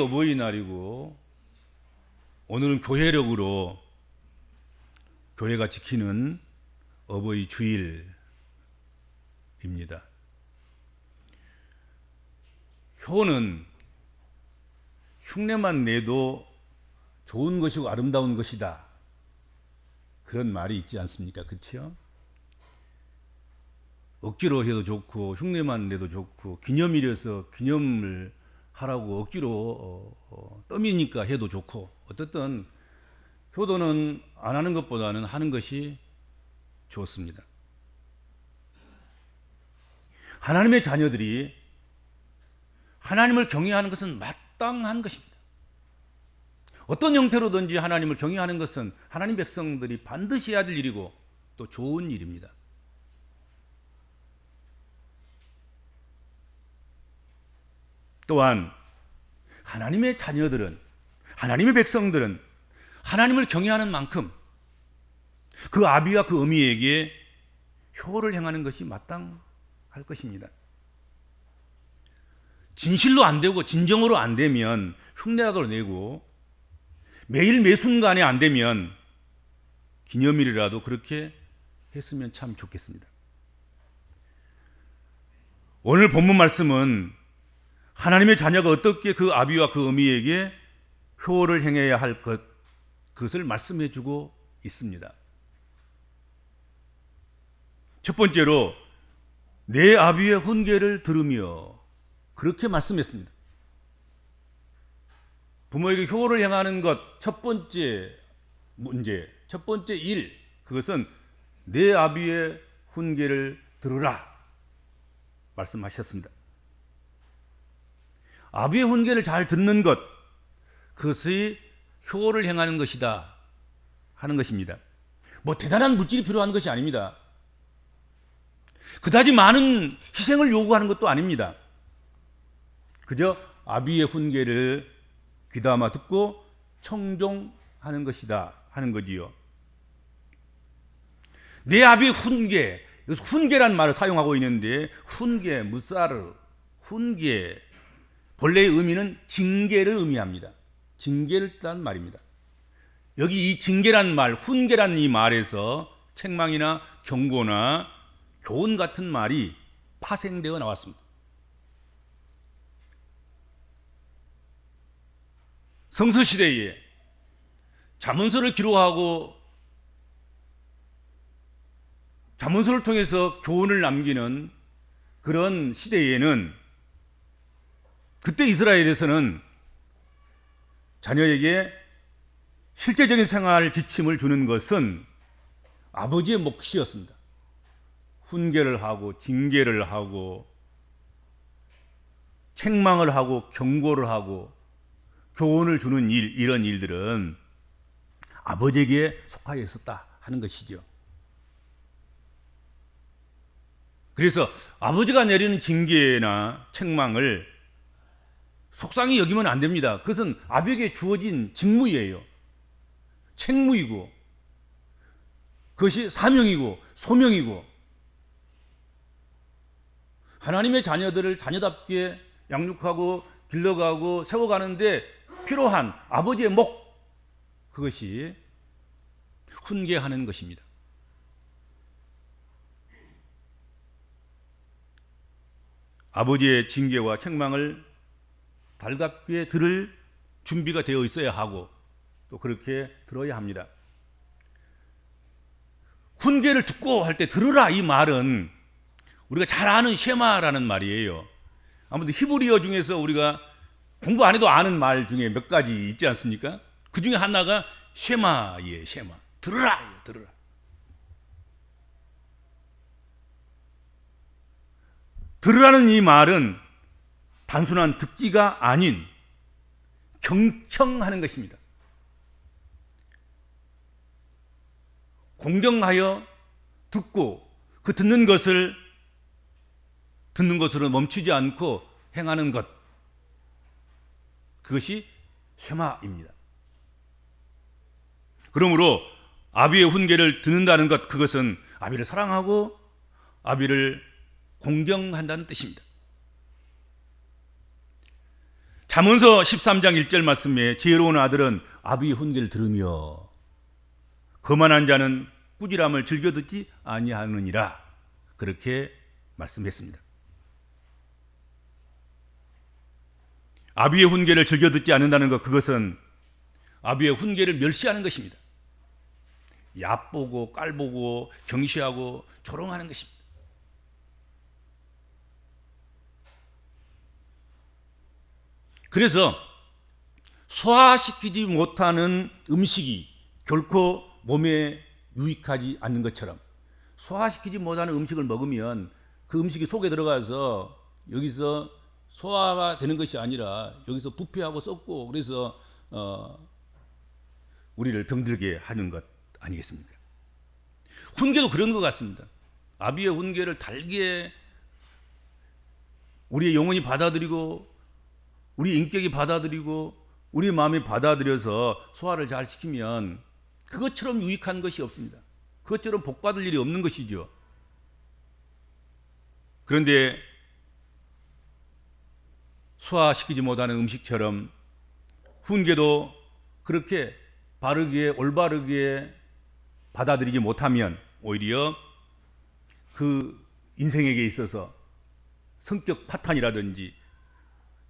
어버이날이고 오늘은 교회력으로 교회가 지키는 어버이 주일입니다. 효는 흉내만 내도 좋은 것이고 아름다운 것이다, 그런 말이 있지 않습니까? 그렇죠? 억지로 해도 좋고 흉내만 내도 좋고 기념일이어서 기념을 하라고 억지로 떠미니까 해도 좋고, 어쨌든 효도는 안 하는 것보다는 하는 것이 좋습니다. 하나님의 자녀들이 하나님을 경외하는 것은 마땅한 것입니다. 어떤 형태로든지 하나님을 경외하는 것은 하나님 백성들이 반드시 해야 될 일이고 또 좋은 일입니다. 또한 하나님의 자녀들은, 하나님의 백성들은 하나님을 경외하는 만큼 그 아비와 그 어미에게 효를 행하는 것이 마땅할 것입니다. 진실로 안 되고 진정으로 안 되면 흉내라도 내고, 매일 매순간에 안 되면 기념일이라도 그렇게 했으면 참 좋겠습니다. 오늘 본문 말씀은 하나님의 자녀가 어떻게 그 아비와 그 어미에게 효를 행해야 할 그것을 말씀해 주고 있습니다. 첫 번째로 내 아비의 훈계를 들으며, 그렇게 말씀했습니다. 부모에게 효를 행하는 것 첫 번째 문제, 첫 번째 일, 그것은 내 아비의 훈계를 들으라 말씀하셨습니다. 아비의 훈계를 잘 듣는 것, 그것이 효를 행하는 것이다 하는 것입니다. 뭐 대단한 물질이 필요한 것이 아닙니다. 그다지 많은 희생을 요구하는 것도 아닙니다. 그저 아비의 훈계를 귀담아 듣고 청종하는 것이다 하는 거지요. 내 아비의 훈계, 여기서 훈계란 말을 사용하고 있는데, 훈계, 무사르, 훈계, 본래의 의미는 징계를 의미합니다. 징계를 뜻하는 말입니다. 여기 이 징계란 말, 훈계란 이 말에서 책망이나 경고나 교훈 같은 말이 파생되어 나왔습니다. 성서시대에 잠언서를 기록하고 잠언서를 통해서 교훈을 남기는 그런 시대에는, 그때 이스라엘에서는 자녀에게 실제적인 생활 지침을 주는 것은 아버지의 몫이었습니다. 훈계를 하고 징계를 하고 책망을 하고 경고를 하고 교훈을 주는 일, 이런 일들은 아버지에게 속하여 있었다 하는 것이죠. 그래서 아버지가 내리는 징계나 책망을 속상히 여기면 안 됩니다. 그것은 아비에게 주어진 직무예요. 책무이고 그것이 사명이고 소명이고, 하나님의 자녀들을 자녀답게 양육하고 길러가고 세워가는데 필요한 아버지의 목, 그것이 훈계하는 것입니다. 아버지의 징계와 책망을 달갑게 들을 준비가 되어 있어야 하고 또 그렇게 들어야 합니다. 훈계를 듣고 할 때 들으라, 이 말은 우리가 잘 아는 쉐마라는 말이에요. 아무튼 히브리어 중에서 우리가 공부 안 해도 아는 말 중에 몇 가지 있지 않습니까? 그 중에 하나가 쉐마예요. 쉐마, 들으라, 들으라. 들으라는 이 말은 단순한 듣기가 아닌 경청하는 것입니다. 공경하여 듣고 그 듣는 것을 듣는 것으로 멈추지 않고 행하는 것, 그것이 쉐마입니다. 그러므로 아비의 훈계를 듣는다는 것, 그것은 아비를 사랑하고 아비를 공경한다는 뜻입니다. 잠언서 13장 1절 말씀에 지혜로운 아들은 아비의 훈계를 들으며 거만한 자는 꾸지람을 즐겨 듣지 아니하느니라, 그렇게 말씀했습니다. 아비의 훈계를 즐겨 듣지 않는다는 것, 그것은 아비의 훈계를 멸시하는 것입니다. 얕보고 깔보고 경시하고 조롱하는 것입니다. 그래서 소화시키지 못하는 음식이 결코 몸에 유익하지 않는 것처럼, 소화시키지 못하는 음식을 먹으면 그 음식이 속에 들어가서 여기서 소화가 되는 것이 아니라 여기서 부패하고 썩고, 그래서 우리를 병들게 하는 것 아니겠습니까? 훈계도 그런 것 같습니다. 아비의 훈계를 달게 우리의 영혼이 받아들이고 우리 인격이 받아들이고 우리 마음이 받아들여서 소화를 잘 시키면 그것처럼 유익한 것이 없습니다. 그것처럼 복받을 일이 없는 것이죠. 그런데 소화시키지 못하는 음식처럼 훈계도 그렇게 바르게 올바르게 받아들이지 못하면 오히려 그 인생에게 있어서 성격 파탄이라든지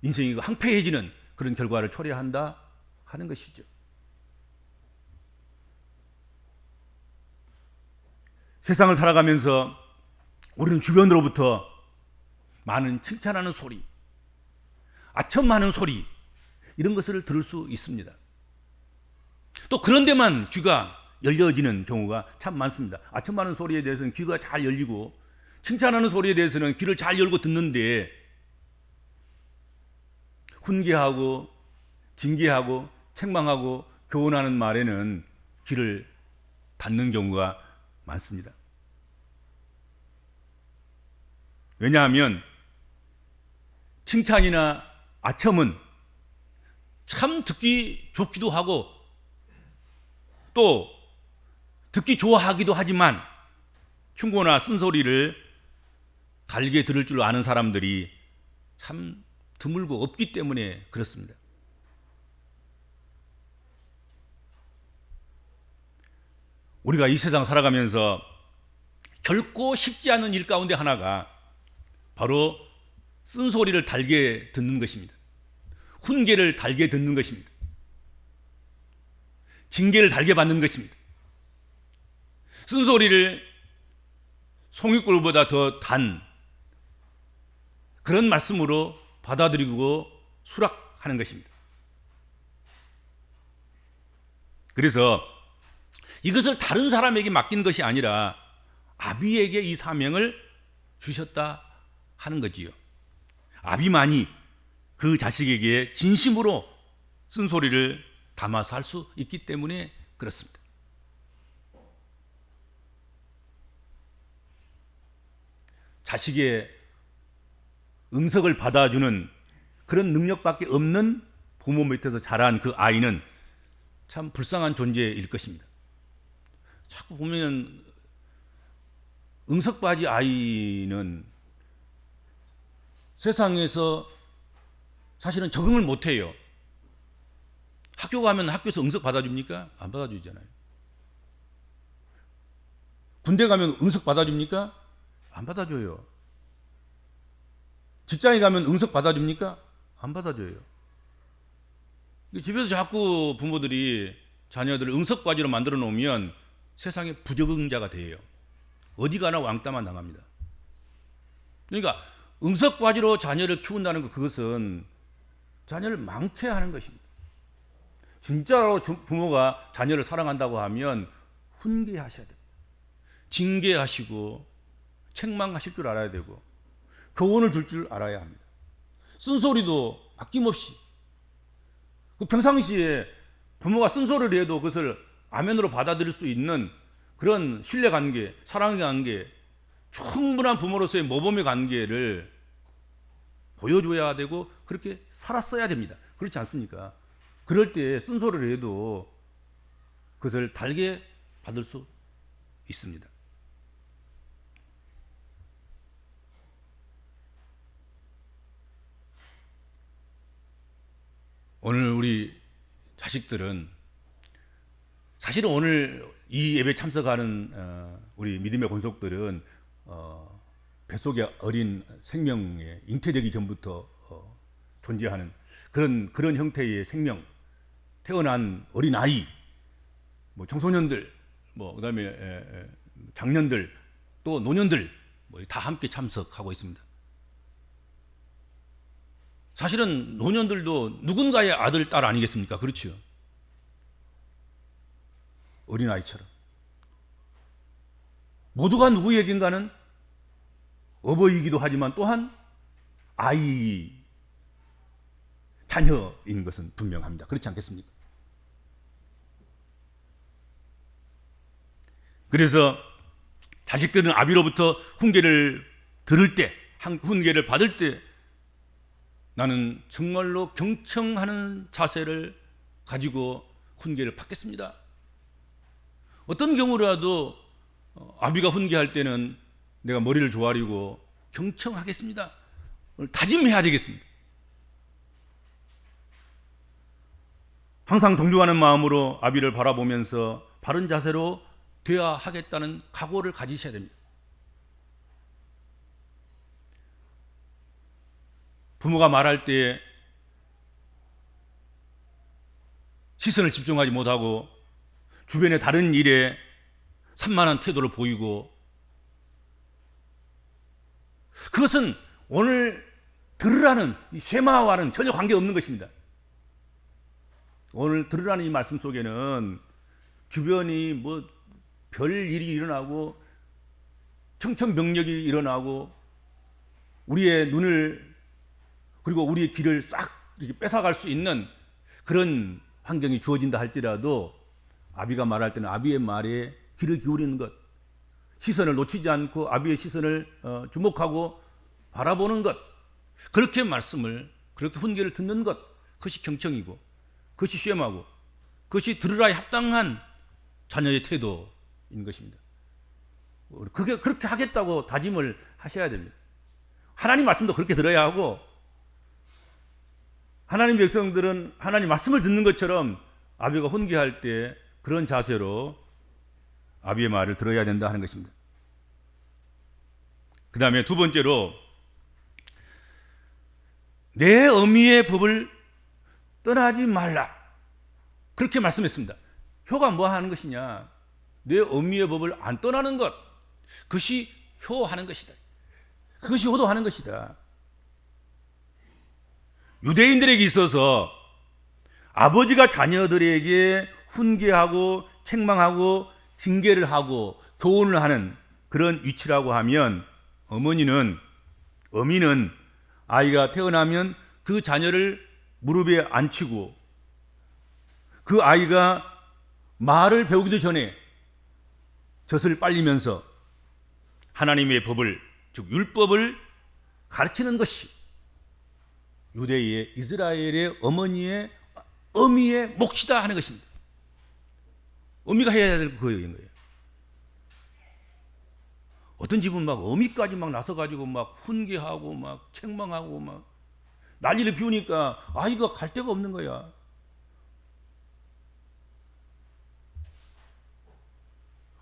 인생이 황폐해지는 그런 결과를 초래한다 하는 것이죠. 세상을 살아가면서 우리는 주변으로부터 많은 칭찬하는 소리, 아첨하는 소리, 이런 것을 들을 수 있습니다. 또 그런 데만 귀가 열려지는 경우가 참 많습니다. 아첨하는 소리에 대해서는 귀가 잘 열리고 칭찬하는 소리에 대해서는 귀를 잘 열고 듣는데, 훈계하고 징계하고 책망하고 교훈하는 말에는 귀를 닫는 경우가 많습니다. 왜냐하면 칭찬이나 아첨은 참 듣기 좋기도 하고 또 듣기 좋아하기도 하지만 충고나 쓴소리를 달게 들을 줄 아는 사람들이 참 드물고 없기 때문에 그렇습니다. 우리가 이 세상 살아가면서 결코 쉽지 않은 일 가운데 하나가 바로 쓴소리를 달게 듣는 것입니다. 훈계를 달게 듣는 것입니다. 징계를 달게 받는 것입니다. 쓴소리를 송이꿀보다 더 단 그런 말씀으로 받아들이고 수락하는 것입니다. 그래서 이것을 다른 사람에게 맡긴 것이 아니라 아비에게 이 사명을 주셨다 하는 거지요. 아비만이 그 자식에게 진심으로 쓴소리를 담아서 할 수 있기 때문에 그렇습니다. 자식의 응석을 받아주는 그런 능력밖에 없는 부모 밑에서 자란 그 아이는 참 불쌍한 존재일 것입니다. 자꾸 보면 응석받이 아이는 세상에서 사실은 적응을 못해요. 학교 가면 학교에서 응석 받아줍니까? 안 받아주잖아요. 군대 가면 응석 받아줍니까? 안 받아줘요. 직장에 가면 응석 받아줍니까? 안 받아줘요. 집에서 자꾸 부모들이 자녀들을 응석받이로 만들어 놓으면 세상에 부적응자가 돼요. 어디 가나 왕따만 당합니다. 그러니까 응석받이로 자녀를 키운다는 것, 그것은 자녀를 망퇴하는 것입니다. 진짜로 부모가 자녀를 사랑한다고 하면 훈계하셔야 됩니다. 징계하시고 책망하실 줄 알아야 되고 교훈을 줄 줄 알아야 합니다. 쓴소리도 아낌없이, 평상시에 부모가 쓴소리를 해도 그것을 아멘으로 받아들일 수 있는 그런 신뢰관계, 사랑의 관계, 충분한 부모로서의 모범의 관계를 보여줘야 되고 그렇게 살았어야 됩니다. 그렇지 않습니까? 그럴 때 쓴소리를 해도 그것을 달게 받을 수 있습니다. 오늘 우리 자식들은 사실은 오늘 이 예배 참석하는 우리 믿음의 권속들은 뱃속에 어린 생명에 잉태되기 전부터 존재하는 그런 형태의 생명, 태어난 어린 아이, 뭐 청소년들, 뭐 그다음에 장년들, 또 노년들 뭐 다 함께 참석하고 있습니다. 사실은 노년들도 누군가의 아들, 딸 아니겠습니까? 그렇죠. 어린아이처럼. 모두가 누구에겐가는 어버이이기도 하지만 또한 아이, 자녀인 것은 분명합니다. 그렇지 않겠습니까? 그래서 자식들은 아비로부터 훈계를 들을 때, 훈계를 받을 때 나는 정말로 경청하는 자세를 가지고 훈계를 받겠습니다. 어떤 경우라도 아비가 훈계할 때는 내가 머리를 조아리고 경청하겠습니다. 다짐해야 되겠습니다. 항상 존중하는 마음으로 아비를 바라보면서 바른 자세로 되어야 하겠다는 각오를 가지셔야 됩니다. 부모가 말할 때 시선을 집중하지 못하고 주변의 다른 일에 산만한 태도를 보이고, 그것은 오늘 들으라는 이 쉐마와는 전혀 관계없는 것입니다. 오늘 들으라는 이 말씀 속에는 주변이 뭐 별 일이 일어나고 청천벽력이 일어나고 우리의 눈을 그리고 우리의 길을 싹 이렇게 뺏어갈 수 있는 그런 환경이 주어진다 할지라도 아비가 말할 때는 아비의 말에 귀를 기울이는 것, 시선을 놓치지 않고 아비의 시선을 주목하고 바라보는 것, 그렇게 말씀을, 그렇게 훈계를 듣는 것, 그것이 경청이고 그것이 쉐마고 그것이 들으라에 합당한 자녀의 태도인 것입니다. 그게 그렇게 하겠다고 다짐을 하셔야 됩니다. 하나님 말씀도 그렇게 들어야 하고, 하나님 백성들은 하나님 말씀을 듣는 것처럼 아비가 훈계할 때 그런 자세로 아비의 말을 들어야 된다 하는 것입니다. 그 다음에 두 번째로, 내 어미의 법을 떠나지 말라, 그렇게 말씀했습니다. 효가 뭐 하는 것이냐? 내 어미의 법을 안 떠나는 것, 그것이 효하는 것이다. 그것이 효도하는 것이다. 유대인들에게 있어서 아버지가 자녀들에게 훈계하고 책망하고 징계를 하고 교훈을 하는 그런 위치라고 하면, 어미는 아이가 태어나면 그 자녀를 무릎에 앉히고 그 아이가 말을 배우기도 전에 젖을 빨리면서 하나님의 법을, 즉 율법을 가르치는 것이 유대의 이스라엘의 어미의 몫이다 하는 것입니다. 어미가 해야 될 거예요. 어떤 집은 막 어미까지 막 나서가지고 막 훈계하고 막 책망하고 막 난리를 피우니까 아이가 갈 데가 없는 거야.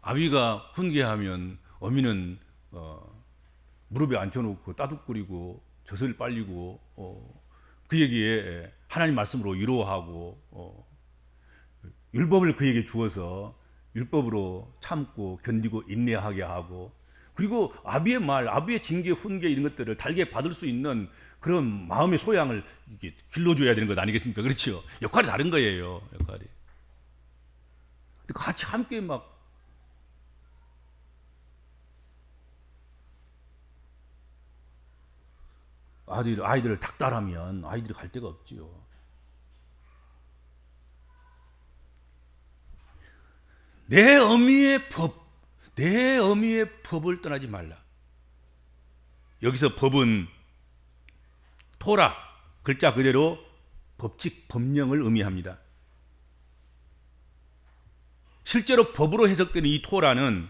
아비가 훈계하면 어미는 무릎에 앉혀놓고 따둑거리고 젖을 빨리고 그에게 하나님 말씀으로 위로하고 율법을 그에게 주어서 율법으로 참고 견디고 인내하게 하고, 그리고 아비의 말, 아비의 징계, 훈계 이런 것들을 달게 받을 수 있는 그런 마음의 소양을 이렇게 길러줘야 되는 것 아니겠습니까? 그렇죠? 역할이 다른 거예요. 역할이. 같이 함께 막 아이들을 닥달하면 아이들이 갈 데가 없지요. 내 어미의 법을 떠나지 말라. 여기서 법은 토라, 글자 그대로 법칙, 법령을 의미합니다. 실제로 법으로 해석되는 이 토라는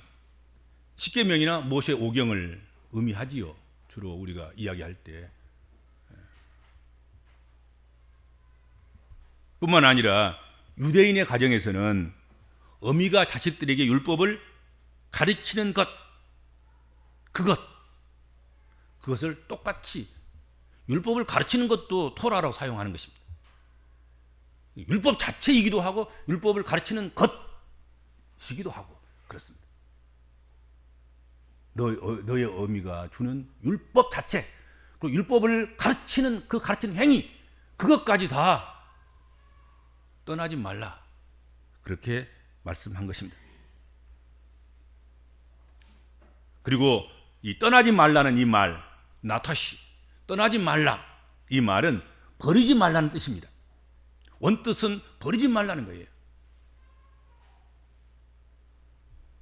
십계명이나 모세 오경을 의미하지요. 주로 우리가 이야기할 때. 뿐만 아니라 유대인의 가정에서는 어미가 자식들에게 율법을 가르치는 그것을 똑같이 율법을 가르치는 것도 토라라고 사용하는 것입니다. 율법 자체이기도 하고 율법을 가르치는 것이기도 하고 그렇습니다. 너의 어미가 주는 율법 자체, 그리고 율법을 가르치는 그 가르치는 행위, 그것까지 다 떠나지 말라, 그렇게 말씀한 것입니다. 그리고 이 떠나지 말라는 이 말, 나타시, 떠나지 말라, 이 말은 버리지 말라는 뜻입니다. 원뜻은 버리지 말라는 거예요.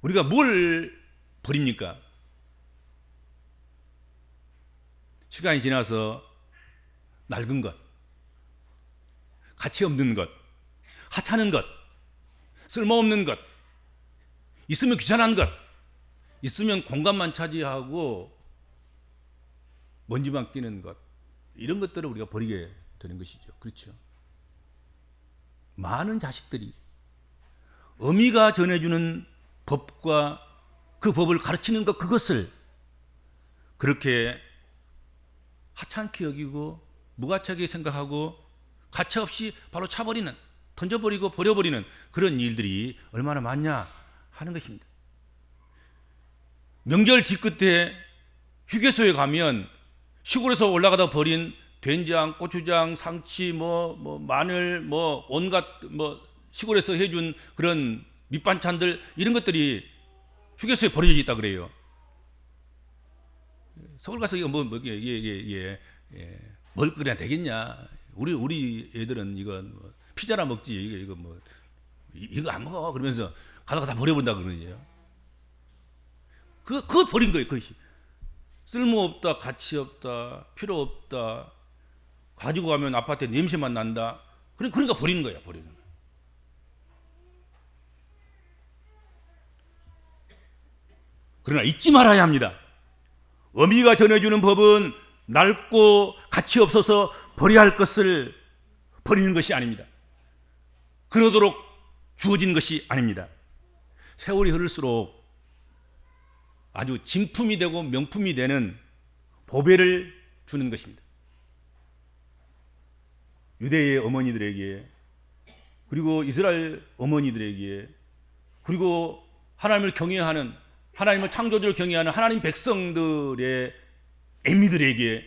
우리가 뭘 버립니까? 시간이 지나서 낡은 것, 가치 없는 것, 하찮은 것, 쓸모없는 것, 있으면 귀찮은 것, 있으면 공간만 차지하고 먼지만 끼는 것, 이런 것들을 우리가 버리게 되는 것이죠. 그렇죠? 많은 자식들이 어미가 전해주는 법과 그 법을 가르치는 것, 그것을 그렇게 하찮게 여기고 무가치하게 생각하고 가차없이 바로 차버리는, 던져버리고 버려버리는 그런 일들이 얼마나 많냐 하는 것입니다. 명절 뒤끝에 휴게소에 가면 시골에서 올라가다 버린 된장, 고추장, 상치, 마늘, 온갖 시골에서 해준 그런 밑반찬들, 이런 것들이 휴게소에 버려져 있다 그래요. 서울 가서 이거 뭘 끓여야 되겠냐? 우리 애들은 이거 피자나 먹지, 이거 안 먹어, 그러면서 가다가 다 버려본다 그러죠. 그거 버린 거예요. 그것이 쓸모없다, 가치 없다, 필요 없다, 가지고 가면 아파트에 냄새만 난다. 그러니까 버리는 거야, 버리는 거야. 그러나 잊지 말아야 합니다. 어미가 전해주는 법은 낡고 가치 없어서 버려야 할 것을 버리는 것이 아닙니다. 그러도록 주어진 것이 아닙니다. 세월이 흐를수록 아주 진품이 되고 명품이 되는 보배를 주는 것입니다. 유대의 어머니들에게, 그리고 이스라엘 어머니들에게, 그리고 하나님을 경외하는, 하나님을 창조주를 경외하는 하나님 백성들의 애미들에게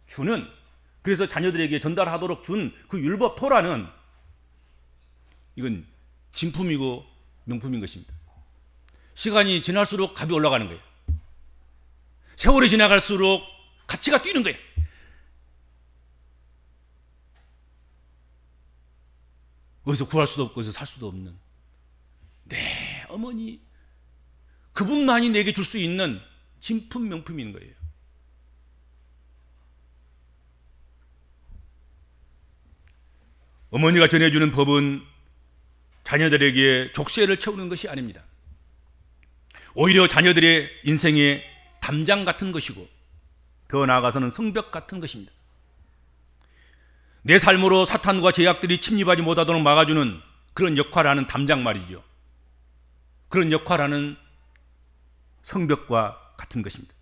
주는, 그래서 자녀들에게 전달하도록 준 그 율법 토라는, 이건 진품이고 명품인 것입니다. 시간이 지날수록 값이 올라가는 거예요. 세월이 지나갈수록 가치가 뛰는 거예요. 어디서 구할 수도 없고 어디서 살 수도 없는 내 어머니, 그분만이 내게 줄 수 있는 진품 명품인 거예요. 어머니가 전해주는 법은 자녀들에게 족쇄를 채우는 것이 아닙니다. 오히려 자녀들의 인생의 담장 같은 것이고, 더 나아가서는 성벽 같은 것입니다. 내 삶으로 사탄과 죄악들이 침입하지 못하도록 막아주는 그런 역할을 하는 담장 말이죠. 그런 역할을 하는 성벽과 같은 것입니다.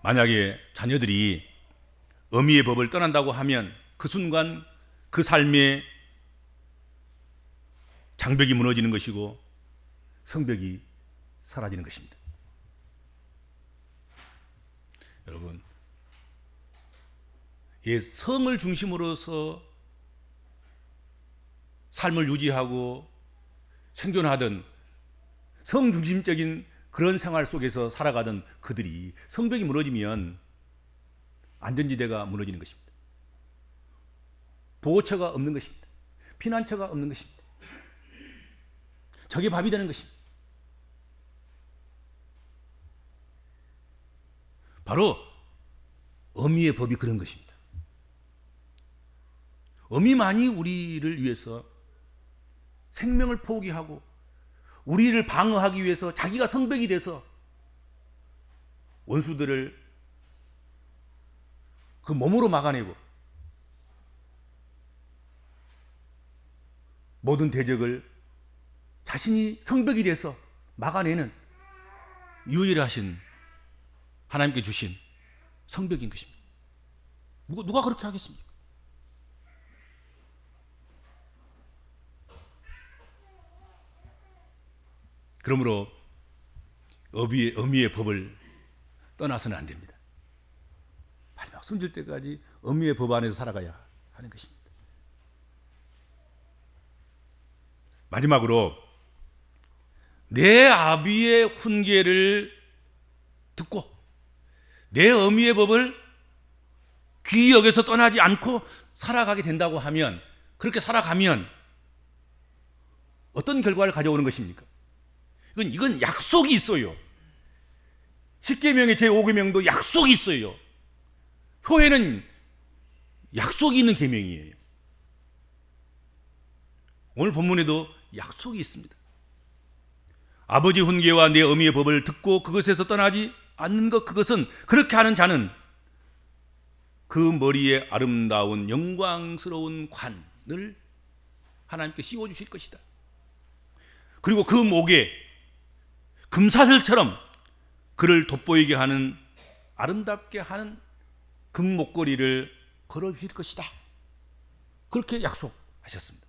만약에 자녀들이 어미의 법을 떠난다고 하면 그 순간 그 삶의 장벽이 무너지는 것이고 성벽이 사라지는 것입니다. 여러분, 이 성을 중심으로서 삶을 유지하고 생존하던 성 중심적인 그런 생활 속에서 살아가던 그들이 성벽이 무너지면 안전지대가 무너지는 것입니다. 보호처가 없는 것입니다. 피난처가 없는 것입니다. 적의 밥이 되는 것입니다. 바로 어미의 법이 그런 것입니다. 어미만이 우리를 위해서 생명을 포기하고 우리를 방어하기 위해서 자기가 성벽이 돼서 원수들을 그 몸으로 막아내고 모든 대적을 자신이 성벽이 돼서 막아내는 유일하신 하나님께 주신 성벽인 것입니다. 누가 그렇게 하겠습니까? 그러므로 어미의 법을 떠나서는 안 됩니다. 마지막 숨질 때까지 어미의 법 안에서 살아가야 하는 것입니다. 마지막으로 내 아비의 훈계를 듣고 내 어미의 법을 귀히 여겨서 떠나지 않고 살아가게 된다고 하면, 그렇게 살아가면 어떤 결과를 가져오는 것입니까? 이건 약속이 있어요. 10계명의 제5계명도 약속이 있어요. 효에는 약속이 있는 계명이에요. 오늘 본문에도 약속이 있습니다. 아버지 훈계와 내 어미의 법을 듣고 그것에서 떠나지 않는 것, 그것은 그렇게 하는 자는 그 머리에 아름다운 영광스러운 관을 하나님께 씌워주실 것이다. 그리고 그 목에 금사슬처럼 그를 돋보이게 하는, 아름답게 하는 금목걸이를 걸어주실 것이다. 그렇게 약속하셨습니다.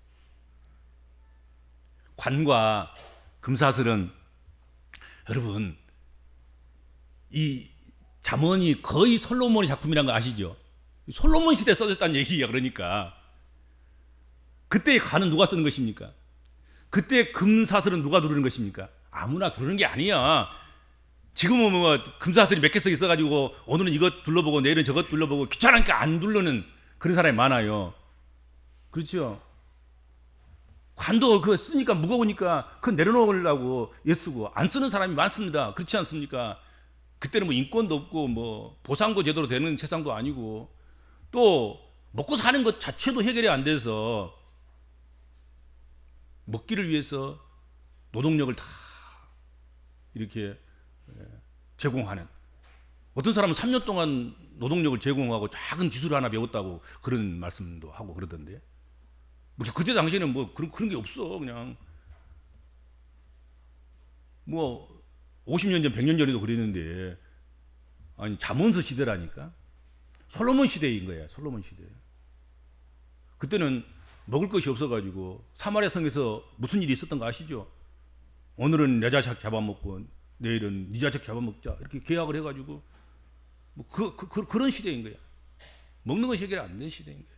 관과 금사슬은, 여러분, 이 잠언이 거의 솔로몬의 작품이라는 거 아시죠? 솔로몬 시대에 써졌다는 얘기야. 그러니까 그때의 관은 누가 쓰는 것입니까? 그때 금사슬은 누가 두르는 것입니까? 아무나 두르는 게 아니야. 지금은 뭐 금사슬이 몇 개씩 있어가지고 오늘은 이것 둘러보고 내일은 저것 둘러보고 귀찮으니까 안 두르는 그런 사람이 많아요. 그렇죠? 관도 그거 쓰니까 무거우니까 그거 내려놓으려고 애쓰고 안 쓰는 사람이 많습니다. 그렇지 않습니까? 그때는 뭐 인권도 없고 뭐 보상도 제대로 되는 세상도 아니고 또 먹고 사는 것 자체도 해결이 안 돼서 먹기를 위해서 노동력을 다 이렇게 제공하는, 어떤 사람은 3년 동안 노동력을 제공하고 작은 기술을 하나 배웠다고 그런 말씀도 하고 그러던데, 그때 당시에는 뭐 그런 게 없어. 그냥 뭐 50년 전 100년 전에도 그랬는데, 아니 잠언서 시대라니까. 솔로몬 시대인 거야. 솔로몬 시대. 그때는 먹을 것이 없어가지고 사마리아 성에서 무슨 일이 있었던 거 아시죠? 오늘은 내 자식 잡아먹고 내일은 네 자식 잡아먹자, 이렇게 계약을 해가지고 뭐 그런 시대인 거야. 먹는 것이 해결 안 된 시대인 거야.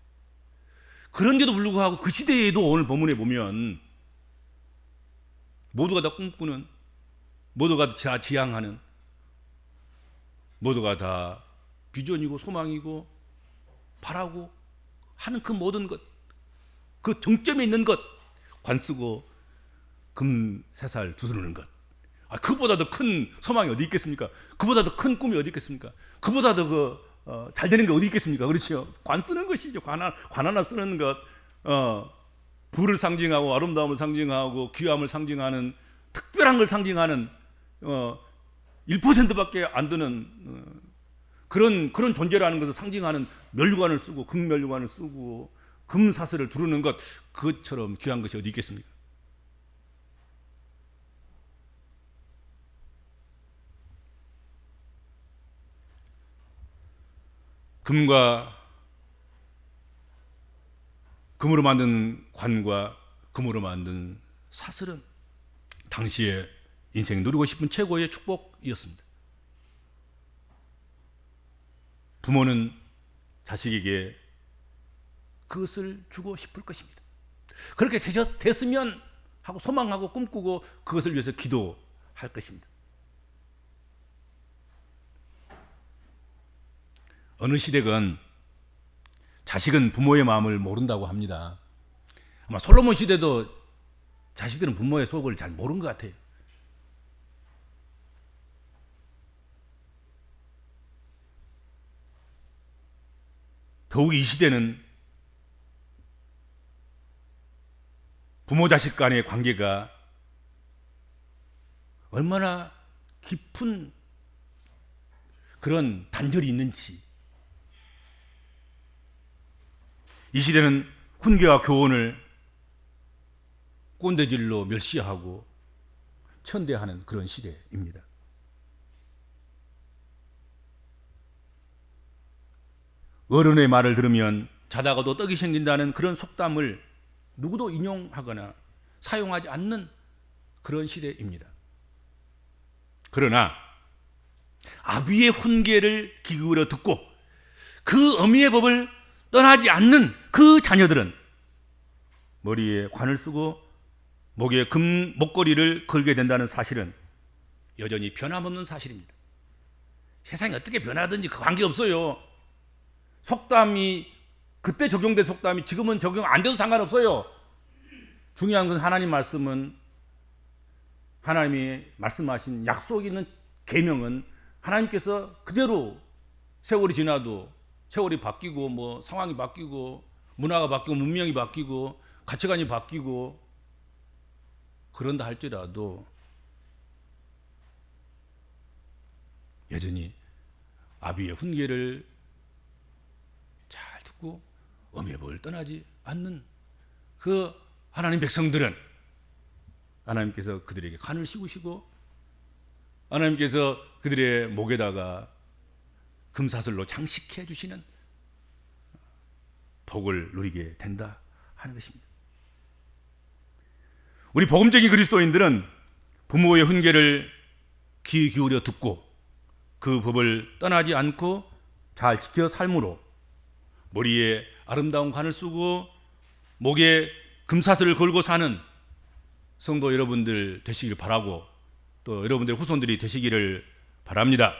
그런데도 불구하고 그 시대에도 오늘 본문에 보면 모두가 다 꿈꾸는, 모두가 다 지향하는, 모두가 다 비전이고 소망이고 바라고 하는 그 모든 것, 그 정점에 있는 것, 관 쓰고 금세살 두드리는 것, 그보다 더 큰 소망이 어디 있겠습니까? 그보다 더 큰 꿈이 어디 있겠습니까? 그보다 더 잘 되는 게 어디 있겠습니까? 그렇죠? 관 쓰는 것이죠. 관 하나 쓰는 것, 부를 상징하고 아름다움을 상징하고 귀함을 상징하는, 특별한 걸 상징하는 1%밖에 안 되는 그런 존재라는 것을 상징하는 면류관을 쓰고, 금면류관을 쓰고 금사슬을 두르는 것, 그것처럼 귀한 것이 어디 있겠습니까? 금으로 만든 관과 금으로 만든 사슬은 당시에 인생이 누리고 싶은 최고의 축복이었습니다. 부모는 자식에게 그것을 주고 싶을 것입니다. 그렇게 됐으면 하고 소망하고 꿈꾸고 그것을 위해서 기도할 것입니다. 어느 시대건 자식은 부모의 마음을 모른다고 합니다. 아마 솔로몬 시대도 자식들은 부모의 속을 잘 모른 것 같아요. 더욱 이 시대는 부모 자식 간의 관계가 얼마나 깊은 그런 단절이 있는지, 이 시대는 훈계와 교훈을 꼰대질로 멸시하고 천대하는 그런 시대입니다. 어른의 말을 들으면 자다가도 떡이 생긴다는 그런 속담을 누구도 인용하거나 사용하지 않는 그런 시대입니다. 그러나 아비의 훈계를 귀 기울여 듣고 그 어미의 법을 떠나지 않는 그 자녀들은 머리에 관을 쓰고 목에 금 목걸이를 걸게 된다는 사실은 여전히 변함없는 사실입니다. 세상이 어떻게 변하든지 그 관계없어요. 속담이 그때 적용된 속담이 지금은 적용 안 돼도 상관없어요. 중요한 건 하나님 말씀은, 하나님이 말씀하신 약속 있는 계명은 하나님께서 그대로 세월이 지나도 세월이 바뀌고 뭐 상황이 바뀌고 문화가 바뀌고 문명이 바뀌고 가치관이 바뀌고 그런다 할지라도 여전히 아비의 훈계를 잘 듣고 어미의 법을 떠나지 않는 그 하나님 백성들은 하나님께서 그들에게 관을 씌우시고 하나님께서 그들의 목에다가 금사슬로 장식해 주시는 복을 누리게 된다 하는 것입니다. 우리 복음적인 그리스도인들은 부모의 훈계를 귀 기울여 듣고 그 법을 떠나지 않고 잘 지켜 삶으로 머리에 아름다운 관을 쓰고 목에 금사슬을 걸고 사는 성도 여러분들 되시길 바라고 또 여러분들 후손들이 되시기를 바랍니다.